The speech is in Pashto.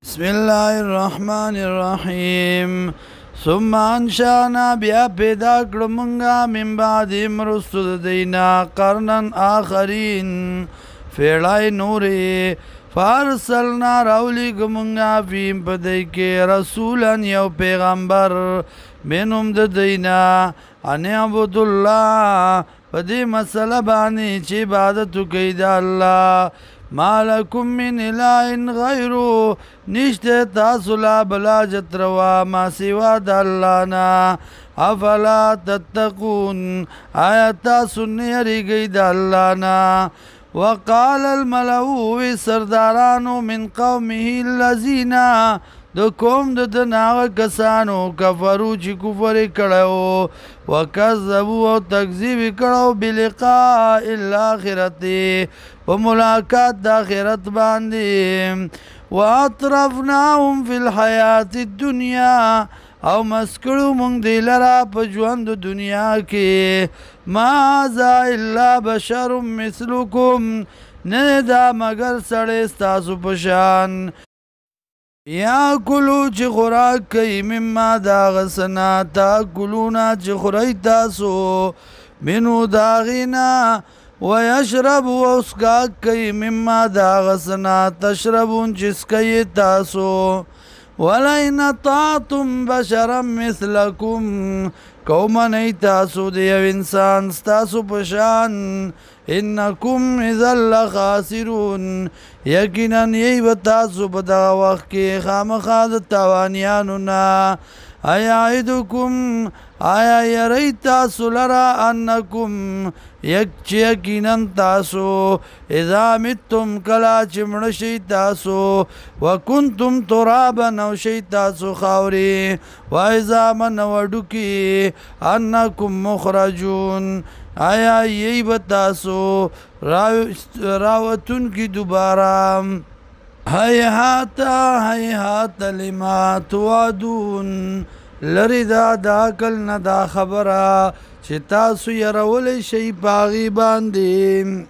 بسم الله الرحمن الرحیم ثم انشانا بیا پیدا کړو مونږه من بعد مرستو د دینا قرنن آخرین فیړای نورې فارسلنا راولی گمونگا فیم پدی که رسولا یو پیغمبر منهم د دینا ان عبدالله پدی مسئله بانی چی عبادتو کئی دا اللہ مالکم من الہ غیرو نشتے تاسو لا بلا جتروا ما سوا دا اللہ نا افلا تتقون آیا تاسو نیری گئی دا اللہ نا وقال الملأ سردارانو من قومه الذين د قوم د دناغه کسانو کفرو چې کفر کړو وکذبوا او تکذیب کړو بلقاء الاخرته په ملاقات د آخرت باندې واطرفناهم في الحیات الدنیا او مسکړو مونږ دی لرا په ژوند دنیا کې ما ذا الا بشر مثلکم نه دا مگر سړی ستاسو په شان یا کلو چې خوراک کوي مما دا غسنا تا کلونا چې خورئ تاسو منو داغینا ویشرب واسکاک کوي مما دا غسنا تشربون چې سکئ تاسو ولئن اطعتم بشرا مثلکم قوما نئی تاسو دیو انسان ستاسو پشان انکم اذا لخاسرون یقینا یی و تاسو په دغه وخت کې خامخا د تاوانیانو نه ایعدکم آیا یری تاسو لرا انکم یقینا تاسو اذا متم کلا چې مړه شئ تاسو وکنتم ترابا او شئ تاسو خاورې وعظاما وډوکي انکم مخرجون آیا یی به تاسو راوتون کی دوباره هیهات لما توعدون لری دا عقل نه دا خبره چې تاسو یې راولی شئ په هغې باندې